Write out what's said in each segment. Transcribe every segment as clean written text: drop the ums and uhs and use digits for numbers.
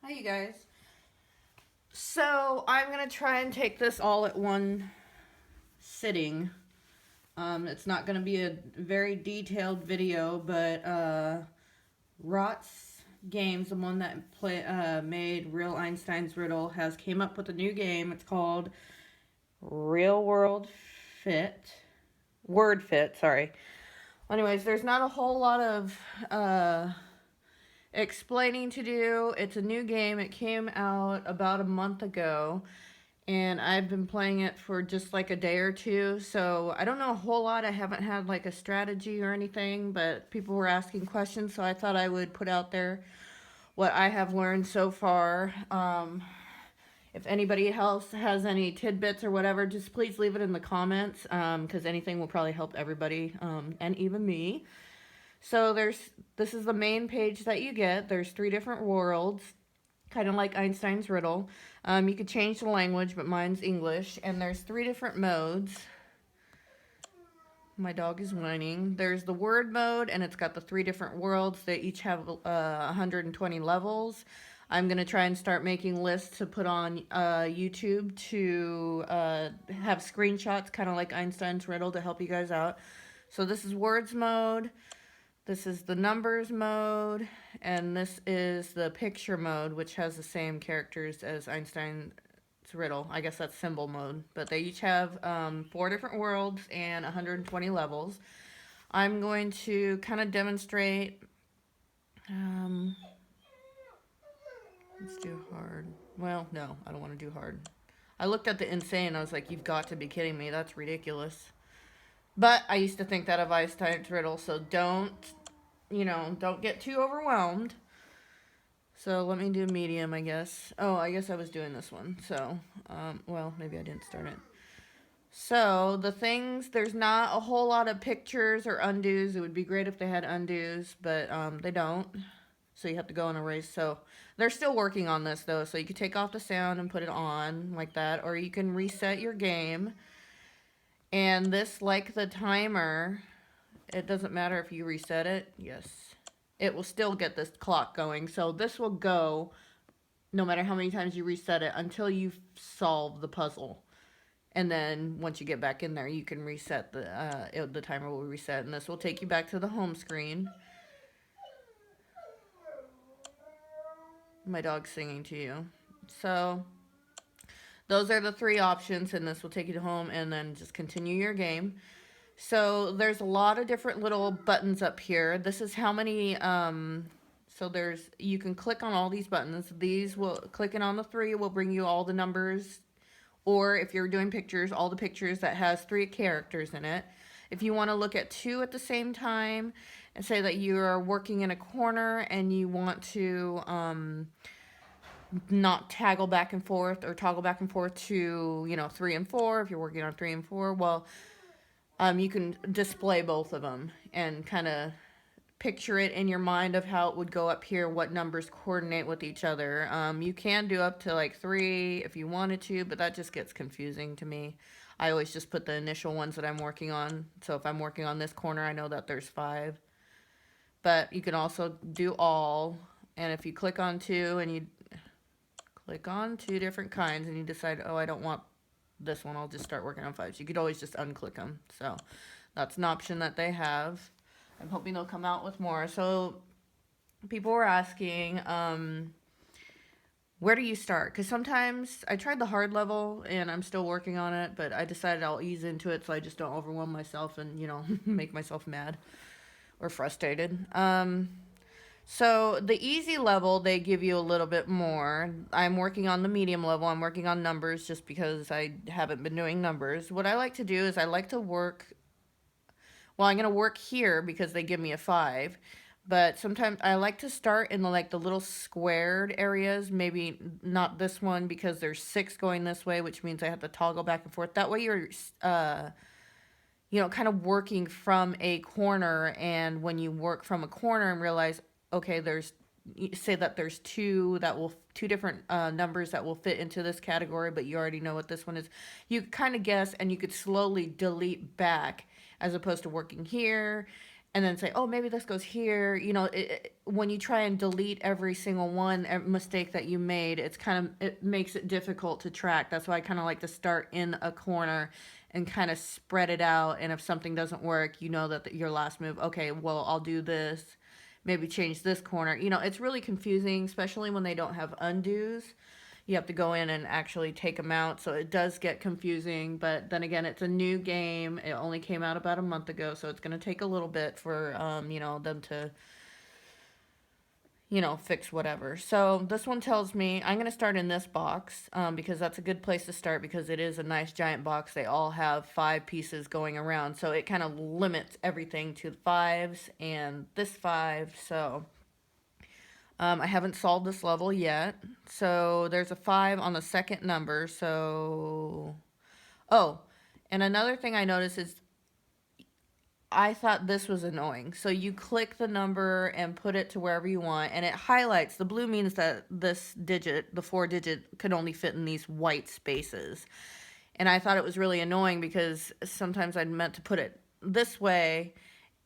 Hi, you guys. So I'm gonna try and take this all at one sitting. It's not gonna be a very detailed video, but Rot's Games, the one that made Real Einstein's Riddle, has came up with a new game. It's called Real World Fit. Word Fit, sorry. Anyways, there's not a whole lot of explaining to do. It's a new game. It came out about a month ago, and I've been playing it for just like a day or two. So I don't know a whole lot. I haven't had like a strategy or anything, but people were asking questions, so I thought I would put out there what I have learned so far. If anybody else has any tidbits or whatever, just please leave it in the comments, because anything will probably help everybody, and even me. So this is the main page that you get. There's 3 different worlds, kind of like Einstein's Riddle. You could change the language, but mine's English. And there's 3 different modes. My dog is whining. There's the word mode, and it's got the 3 different worlds. They each have 120 levels. I'm going to try and start making lists to put on YouTube to have screenshots, kind of like Einstein's Riddle, to help you guys out. So this is words mode. This is the numbers mode, and this is the picture mode, which has the same characters as Einstein's Riddle. I guess that's symbol mode. But they each have 4 different worlds and 120 levels. I'm going to kind of demonstrate. Let's do hard. Well, no, I don't want to do hard. I looked at the insane. I was like, you've got to be kidding me. That's ridiculous. But I used to think that of Einstein's Riddle, so don't get too overwhelmed. So let me do medium, I guess. Oh, I guess I was doing this one. So, well, maybe I didn't start it. So the things, there's not a whole lot of pictures or undos. It would be great if they had undos, but they don't. So you have to go and erase. So they're still working on this, though. So you could take off the sound and put it on like that, or you can reset your game. And this, like the timer, it doesn't matter if you reset it. Yes. It will still get this clock going. So this will go no matter how many times you reset it until you solve the puzzle. And then once you get back in there, you can reset the timer will reset, and this will take you back to the home screen. My dog's singing to you. So those are the 3 options, and this will take you to home, and then just continue your game. So there's a lot of different little buttons up here. This is how many, so you can click on all these buttons. Clicking on the 3 will bring you all the numbers, or if you're doing pictures, all the pictures that has 3 characters in it. If you want to look at 2 at the same time, and say that you are working in a corner and you want to not toggle back and forth to 3 and 4, if you're working on 3 and 4, well, you can display both of them and kind of picture it in your mind of how it would go up here, what numbers coordinate with each other. You can do up to like 3 if you wanted to, but that just gets confusing to me. I always just put the initial ones that I'm working on. So if I'm working on this corner, I know that there's 5. But you can also do all. And if you click on 2 and you click on 2 different kinds and you decide, oh, I don't want this one, I'll just start working on 5. So you could always just unclick them. So that's an option that they have. I'm hoping they'll come out with more. So people were asking, where do you start? Because sometimes I tried the hard level and I'm still working on it, but I decided I'll ease into it so I just don't overwhelm myself and, make myself mad or frustrated. So the easy level, they give you a little bit more. I'm working on the medium level. I'm working on numbers just because I haven't been doing numbers. What I like to do is I like to work. Well, I'm going to work here because they give me a 5. But sometimes I like to start in the little squared areas. Maybe not this one because there's 6 going this way, which means I have to toggle back and forth. That way you're, kind of working from a corner. And when you work from a corner and realize, okay, say that there's 2 different numbers that will fit into this category, but you already know what this one is. You kind of guess, and you could slowly delete back as opposed to working here and then say, oh, maybe this goes here. You know, when you try and delete every single mistake that you made, it makes it difficult to track. That's why I kind of like to start in a corner and kind of spread it out. And if something doesn't work, you know that your last move, okay, well, I'll do this, maybe change this corner. You know, it's really confusing, especially when they don't have undos. You have to go in and actually take them out, so it does get confusing. But then again, it's a new game. It only came out about a month ago, so it's going to take a little bit for them to fix whatever. So this one tells me I'm going to start in this box, because that's a good place to start, because it is a nice giant box. They all have 5 pieces going around, so it kind of limits everything to 5s and this 5. So I haven't solved this level yet. So there's a 5 on the second number. So, oh, and another thing I noticed is I thought this was annoying. So you click the number and put it to wherever you want, and it highlights. The blue means that this digit, the 4-digit, could only fit in these white spaces. And I thought it was really annoying because sometimes I'd meant to put it this way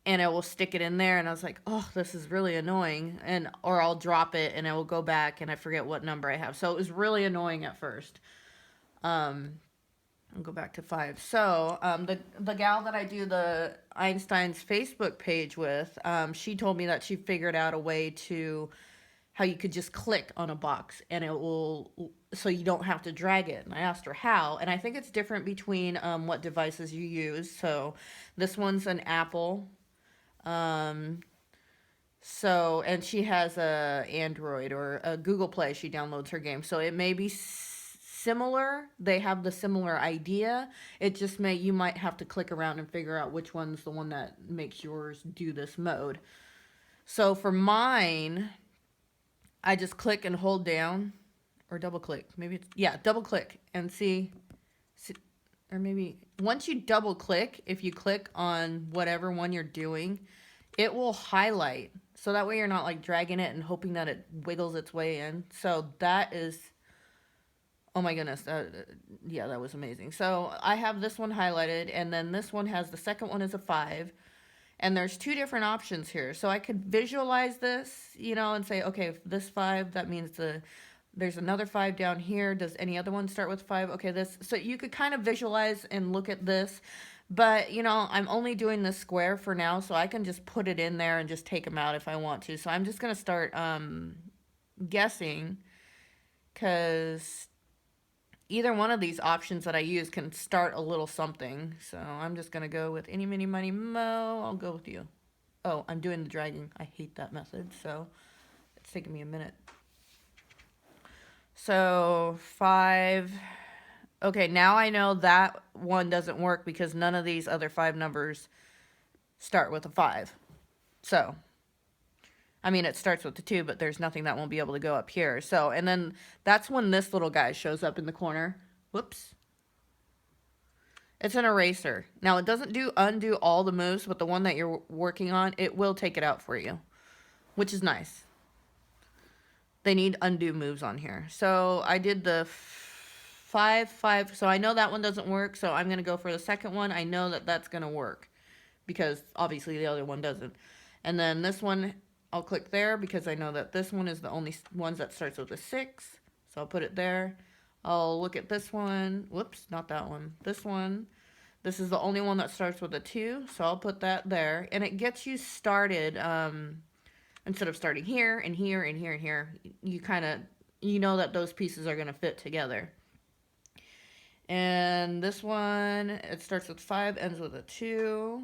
and it will stick it in there, and I was like, oh, this is really annoying. Or I'll drop it and it will go back and I forget what number I have. So it was really annoying at first. I'll go back to 5. So the gal that I do the Einstein's Facebook page with, she told me that she figured out a way to how you could just click on a box and it will, so you don't have to drag it. And I asked her how, and I think it's different between what devices you use. So this one's an Apple. So, and she has a Android or a Google Play. She downloads her game. So it may be similar. They have the similar idea. It just you might have to click around and figure out which one's the one that makes yours do this mode. So for mine, I just click and hold down or double click. Maybe double click and see, or maybe once you double click, if you click on whatever one you're doing, it will highlight. So that way you're not like dragging it and hoping that it wiggles its way in. So that is, oh my goodness. Yeah, that was amazing. So I have this one highlighted, and then this one has, the second one is a 5. And there's 2 different options here. So I could visualize this, and say, okay, if this 5, that means there's another 5 down here. Does any other one start with 5? Okay, this. So you could kind of visualize and look at this. But, I'm only doing this square for now, so I can just put it in there and just take them out if I want to. So I'm just going to start guessing, because either one of these options that I use can start a little something. So I'm just going to go with eeny, meeny, miny, mo. I'll go with you. Oh, I'm doing the dragging. I hate that method, so it's taking me a minute. So 5. Okay, now I know that one doesn't work because none of these other 5 numbers start with a 5. So, I mean, it starts with the 2, but there's nothing that won't be able to go up here. So, and then that's when this little guy shows up in the corner. Whoops. It's an eraser. Now, it doesn't undo all the moves, but the one that you're working on, it will take it out for you, which is nice. They need undo moves on here. So, I did the 5, 5. So I know that one doesn't work. So I'm going to go for the second one. I know that that's going to work because obviously the other one doesn't. And then this one, I'll click there because I know that this one is the only ones that starts with a 6. So I'll put it there. I'll look at this one. Whoops, not that one. This one. This is the only one that starts with a 2. So I'll put that there. And it gets you started, instead of starting here and here and here and here, you kind of, know that those pieces are going to fit together. And this one, it starts with 5, ends with a 2.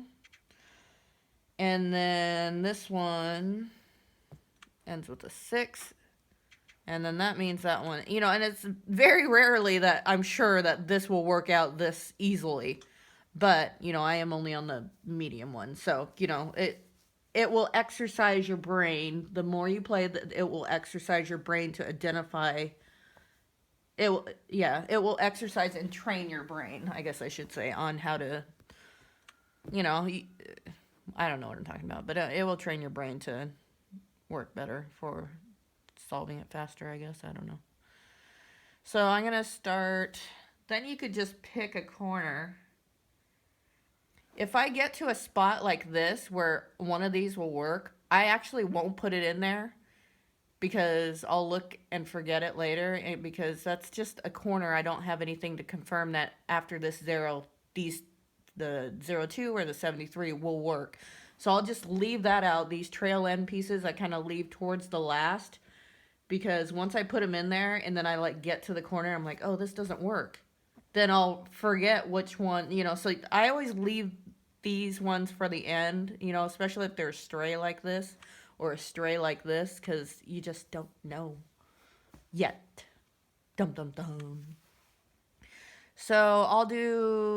And then this one ends with a 6. And then that means that one, and it's very rarely that I'm sure that this will work out this easily. But, I am only on the medium one. So, it will exercise your brain. The more you play, it will exercise your brain to identify. It will exercise and train your brain, I guess I should say, on how to, I don't know what I'm talking about, but it will train your brain to work better for solving it faster, I guess. I don't know. So I'm going to start, then you could just pick a corner. If I get to a spot like this where one of these will work, I actually won't put it in there because I'll look and forget it later, because that's just a corner. I don't have anything to confirm that after this zero, the 02 or the 73 will work. So I'll just leave that out. These trail end pieces I kind of leave towards the last, because once I put them in there and then I like get to the corner, I'm like, oh, this doesn't work. Then I'll forget which one, so I always leave these ones for the end, especially if they're stray like this or a stray like this, because you just don't know yet. Dum dum dum. So I'll do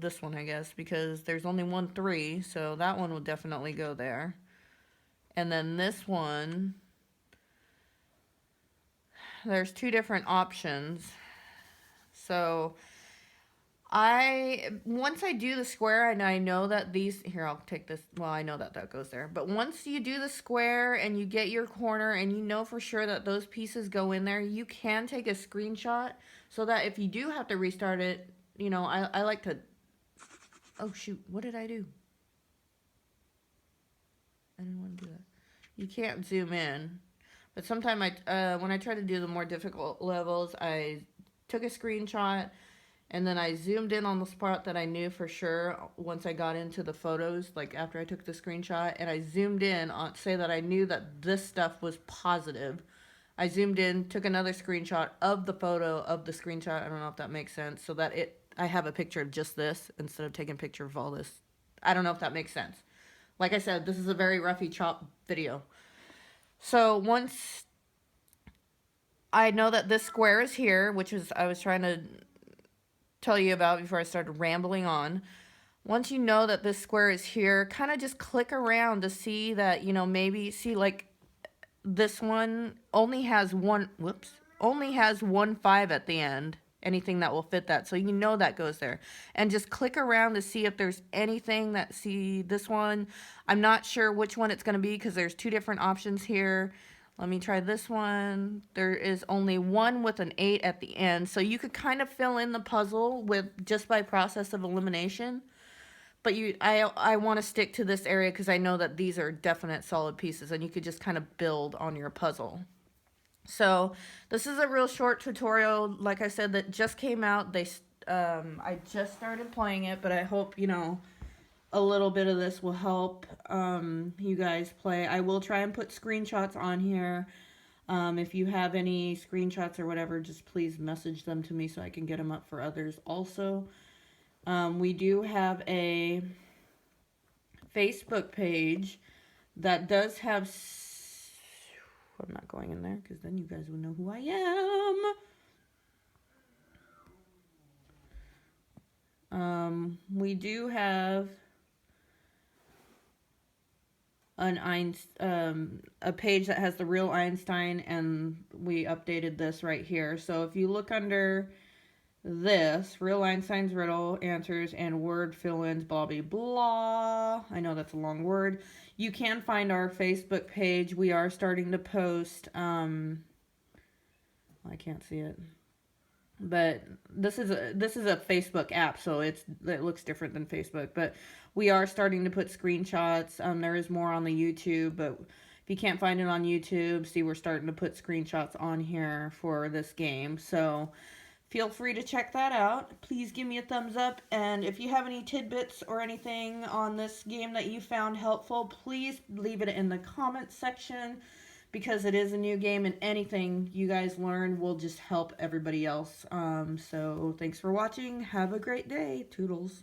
this one, I guess, because there's only 1 3, so that one will definitely go there. And then this one, there's 2 different options. So once I do the square and I know that these, here, I'll take this, well, I know that goes there, but once you do the square and you get your corner and you know for sure that those pieces go in there, you can take a screenshot so that if you do have to restart it, I like to, oh shoot, what did I do? I didn't want to do that. You can't zoom in, but sometimes when I try to do the more difficult levels, I took a screenshot, and then I zoomed in on the spot that I knew for sure once I got into the photos, like after I took the screenshot, and I zoomed in on, say that I knew that this stuff was positive. I zoomed in, took another screenshot of the photo of the screenshot. I don't know if that makes sense. So that I have a picture of just this instead of taking a picture of all this. I don't know if that makes sense. Like I said, this is a very roughy chop video. So once I know that this square is here, which is I was trying to tell you about before I started rambling on. Once you know that this square is here, kind of just click around to see that, maybe see like this one only has one 5 at the end. Anything that will fit that. So that goes there. And just click around to see if there's anything that, see this one. I'm not sure which one it's going to be because there's 2 different options here. Let me try this one. There is only one with an 8 at the end. So you could kind of fill in the puzzle with just by process of elimination. But I want to stick to this area because I know that these are definite solid pieces and you could just kind of build on your puzzle. So this is a real short tutorial, like I said, that just came out. I just started playing it, but I hope, a little bit of this will help you guys play. I will try and put screenshots on here. If you have any screenshots or whatever, just please message them to me so I can get them up for others also. We do have a Facebook page that does have... I'm not going in there because then you guys will know who I am. We do have a page that has the real Einstein, and we updated this right here. So if you look under this, real Einstein's riddle answers and word fill-ins, blah blah blah, I know that's a long word, you can find our Facebook page. We are starting to post I can't see it, but this is a Facebook app, so it looks different than Facebook, but we are starting to put screenshots. There is more on the YouTube, but if you can't find it on YouTube, see, we're starting to put screenshots on here for this game, so feel free to check that out. Please give me a thumbs up, and if you have any tidbits or anything on this game that you found helpful, please leave it in the comments section, because it is a new game, and anything you guys learn will just help everybody else. So thanks for watching. Have a great day. Toodles.